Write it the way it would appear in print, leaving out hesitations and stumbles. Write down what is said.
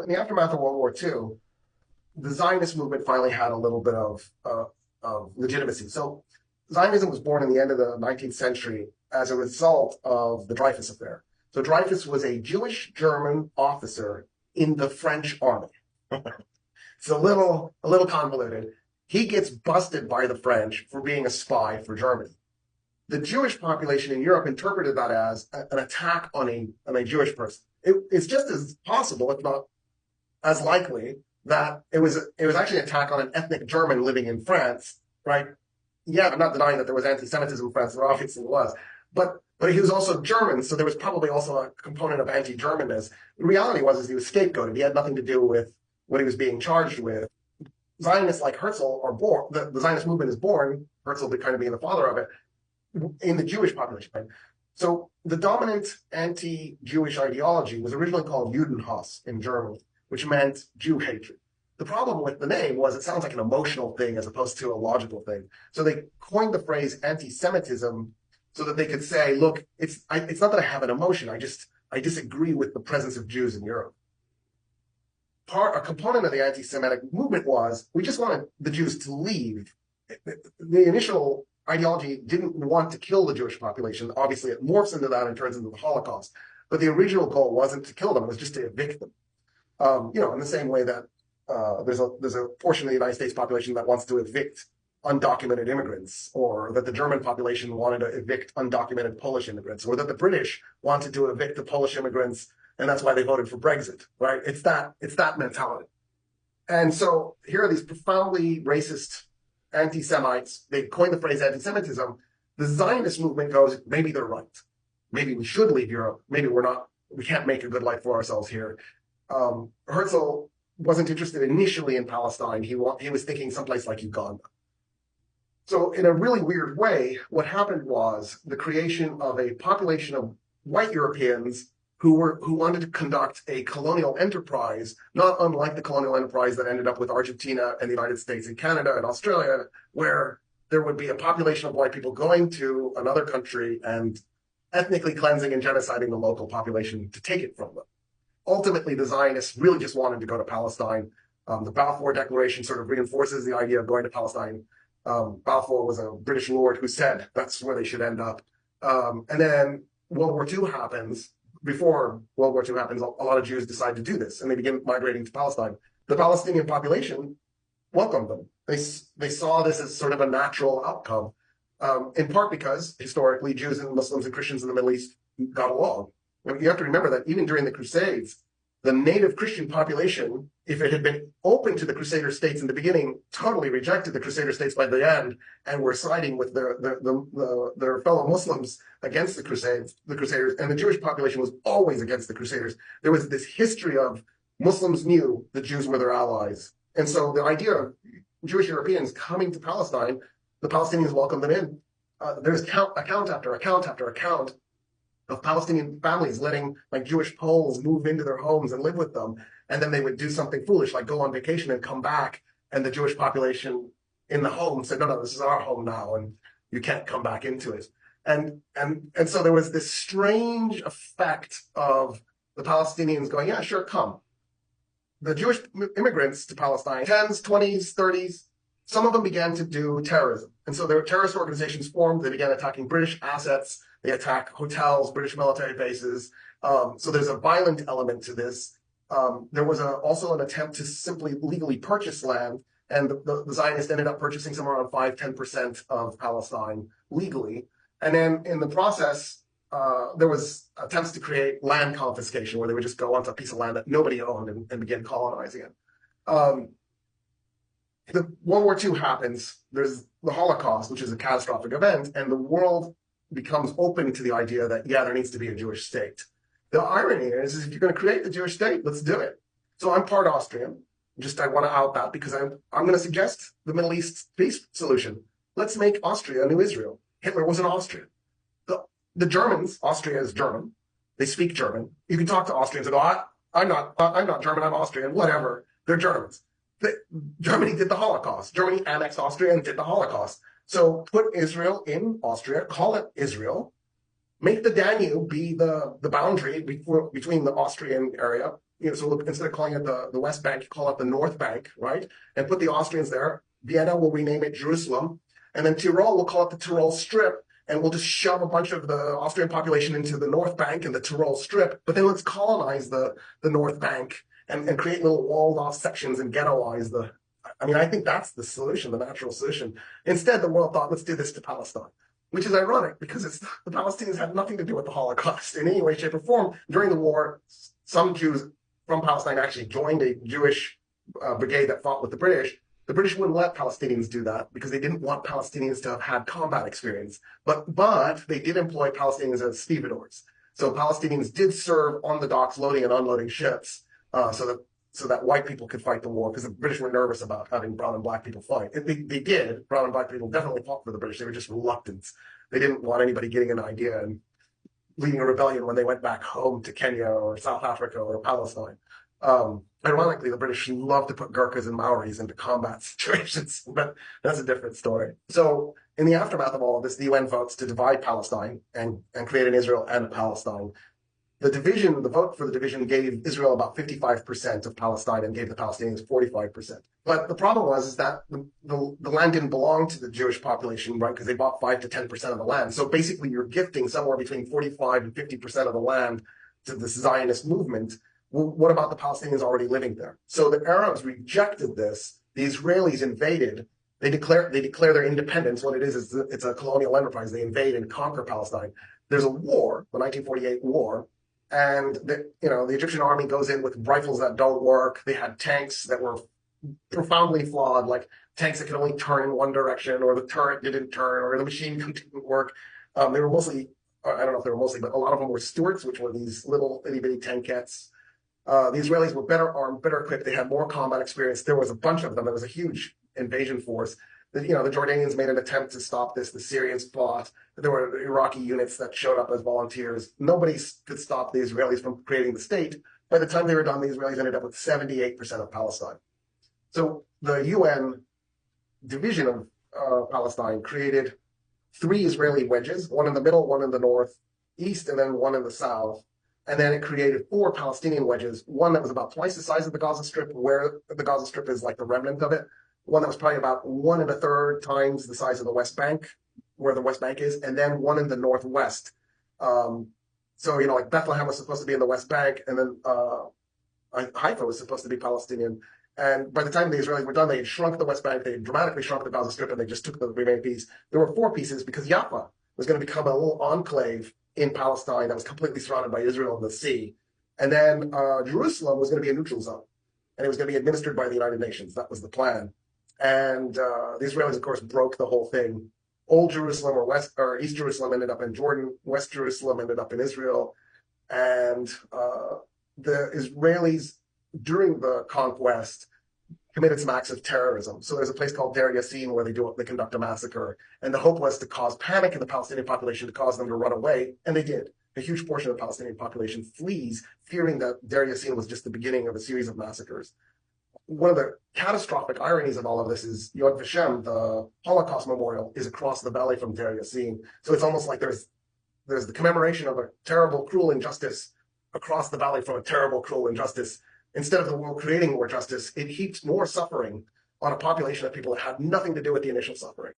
In the aftermath of World War II, the Zionist movement finally had a little bit of legitimacy. So Zionism was born in the end of the 19th century as a result of the Dreyfus affair. So Dreyfus was a Jewish German officer in the French army. It's a little convoluted. He gets busted by the French for being a spy for Germany. The Jewish population in Europe interpreted that as an attack on a Jewish person. It's just as possible, if not as likely, that it was actually an attack on an ethnic German living in France, right? Yeah, I'm not denying that there was anti-Semitism in France. There obviously was, but he was also German, so there was probably also a component of anti-Germanness. The reality was he was scapegoated. He had nothing to do with what he was being charged with. Zionists like Herzl are born. The Zionist movement is born. Herzl kind of being the father of it in the Jewish population. Right? So the dominant anti-Jewish ideology was originally called Judenhass in Germany, which meant Jew hatred. The problem with the name was it sounds like an emotional thing as opposed to a logical thing. So they coined the phrase anti-Semitism so that they could say, look, it's not that I have an emotion. I disagree with the presence of Jews in Europe. A component of the anti-Semitic movement was we just wanted the Jews to leave. The initial ideology didn't want to kill the Jewish population. Obviously, it morphs into that and turns into the Holocaust. But the original goal wasn't to kill them; it was just to evict them. In the same way that there's a portion of the United States population that wants to evict undocumented immigrants, or that the German population wanted to evict undocumented Polish immigrants, or that the British wanted to evict the Polish immigrants, and that's why they voted for Brexit, right? It's that mentality. And so here are these profoundly racist anti-Semites. They coined the phrase anti-Semitism. The Zionist movement goes, maybe they're right. Maybe we should leave Europe. Maybe we can't make a good life for ourselves here. Herzl wasn't interested initially in Palestine. He was thinking someplace like Uganda. So in a really weird way, what happened was the creation of a population of white Europeans who wanted to conduct a colonial enterprise, not unlike the colonial enterprise that ended up with Argentina and the United States and Canada and Australia, where there would be a population of white people going to another country and ethnically cleansing and genociding the local population to take it from them. Ultimately, the Zionists really just wanted to go to Palestine. The Balfour Declaration sort of reinforces the idea of going to Palestine. Balfour was a British lord who said that's where they should end up. And then World War II happens. Before World War II happens, a lot of Jews decide to do this, and they begin migrating to Palestine. The Palestinian population welcomed them. They saw this as sort of a natural outcome, in part because historically Jews and Muslims and Christians in the Middle East got along. You have to remember that even during the Crusades, the native Christian population, if it had been open to the Crusader states in the beginning, totally rejected the Crusader states by the end and were siding with their fellow Muslims against the Crusaders. And the Jewish population was always against the Crusaders. There was this history of Muslims knew the Jews were their allies. And so the idea of Jewish Europeans coming to Palestine, the Palestinians welcomed them in. There's account after account after account of Palestinian families letting Jewish Poles move into their homes and live with them. And then they would do something foolish, like go on vacation and come back. And the Jewish population in the home said, no, this is our home now, and you can't come back into it. And so there was this strange effect of the Palestinians going, yeah, sure, come. The Jewish immigrants to Palestine, 10s, 20s, 30s, some of them began to do terrorism. And so there were terrorist organizations formed. They began attacking British assets. They attack hotels, British military bases. So there's a violent element to this. There was also an attempt to simply legally purchase land, and the Zionists ended up purchasing somewhere around 5–10% of Palestine legally. And then in the process, there was attempts to create land confiscation, where they would just go onto a piece of land that nobody owned and begin colonizing it. The World War II happens. There's the Holocaust, which is a catastrophic event, and the world becomes open to the idea that, yeah, there needs to be a Jewish state. The irony is if you're going to create the Jewish state, let's do it. So I'm part Austrian. I want to out that because I'm going to suggest the Middle East peace solution. Let's make Austria a new Israel. Hitler was an Austrian. The Germans, Austria is German. They speak German. You can talk to Austrians and go, I'm not German, I'm Austrian, whatever. They're Germans. Germany did the Holocaust. Germany annexed Austria and did the Holocaust. So put Israel in Austria, call it Israel, make the Danube be the boundary between the Austrian area, So instead of calling it the West Bank, call it the North Bank, right? And put the Austrians there. Vienna will rename it Jerusalem. And then Tyrol, we'll call it the Tyrol Strip. And we'll just shove a bunch of the Austrian population into the North Bank and the Tyrol Strip. But then let's colonize the North Bank and create little walled off sections and ghettoize the. I mean, I think that's the solution, the natural solution. Instead, the world thought, let's do this to Palestine, which is ironic because the Palestinians had nothing to do with the Holocaust in any way, shape, or form. During the war, some Jews from Palestine actually joined a Jewish brigade that fought with the British. The British wouldn't let Palestinians do that because they didn't want Palestinians to have had combat experience. But they did employ Palestinians as stevedores. So Palestinians did serve on the docks loading and unloading ships so that white people could fight the war because the British were nervous about having brown and black people fight. They did. Brown and black people definitely fought for the British. They were just reluctant. They didn't want anybody getting an idea and leading a rebellion when they went back home to Kenya or South Africa or Palestine. Ironically, the British love to put Gurkhas and Maoris into combat situations, but that's a different story. So in the aftermath of all of this, the UN votes to divide Palestine and create an Israel and a Palestine. The vote for the division gave Israel about 55% of Palestine and gave the Palestinians 45%. But the problem is that the land didn't belong to the Jewish population, right? Because they bought 5 to 10% of the land. So basically you're gifting somewhere between 45 and 50% of the land to the Zionist movement. Well, what about the Palestinians already living there? So the Arabs rejected this. The Israelis invaded. They declare their independence. What it is it's a colonial enterprise. They invade and conquer Palestine. There's a war, the 1948 war. And the Egyptian army goes in with rifles that don't work. They had tanks that were profoundly flawed, like tanks that could only turn in one direction, or the turret didn't turn, or the machine gun didn't work. They were mostly, I don't know if they were mostly, but a lot of them were Stuarts, which were these little itty bitty tankettes. The Israelis were better armed, better equipped. They had more combat experience. There was a bunch of them. It was a huge invasion force. The Jordanians made an attempt to stop this. The Syrians fought. There were Iraqi units that showed up as volunteers. Nobody could stop the Israelis from creating the state. By the time they were done, the Israelis ended up with 78% of Palestine. So the UN division of Palestine created 3 Israeli wedges, one in the middle, one in the northeast, and then one in the south. And then it created 4 Palestinian wedges, one that was about twice the size of the Gaza Strip, where the Gaza Strip is like the remnant of it. One that was probably about 1 1/3 times the size of the West Bank, where the West Bank is, and then one in the northwest. So, like Bethlehem was supposed to be in the West Bank, and then Haifa was supposed to be Palestinian. And by the time the Israelis were done, they had shrunk the West Bank, they had dramatically shrunk the Gaza Strip, and they just took the remaining piece. There were 4 pieces because Jaffa was going to become a little enclave in Palestine that was completely surrounded by Israel and the sea. And then Jerusalem was going to be a neutral zone, and it was going to be administered by the United Nations. That was the plan. And the Israelis, of course, broke the whole thing. Old Jerusalem or East Jerusalem ended up in Jordan. West Jerusalem ended up in Israel. And the Israelis, during the conquest, committed some acts of terrorism. So there's a place called Deir Yassin where they conduct a massacre. And the hope was to cause panic in the Palestinian population, to cause them to run away. And they did. A huge portion of the Palestinian population flees, fearing that Deir Yassin was just the beginning of a series of massacres. One of the catastrophic ironies of all of this is Yad Vashem, the Holocaust memorial, is across the valley from Deir Yassin. So it's almost like there's the commemoration of a terrible, cruel injustice across the valley from a terrible, cruel injustice. Instead of the world creating more justice, it heaped more suffering on a population of people that had nothing to do with the initial suffering.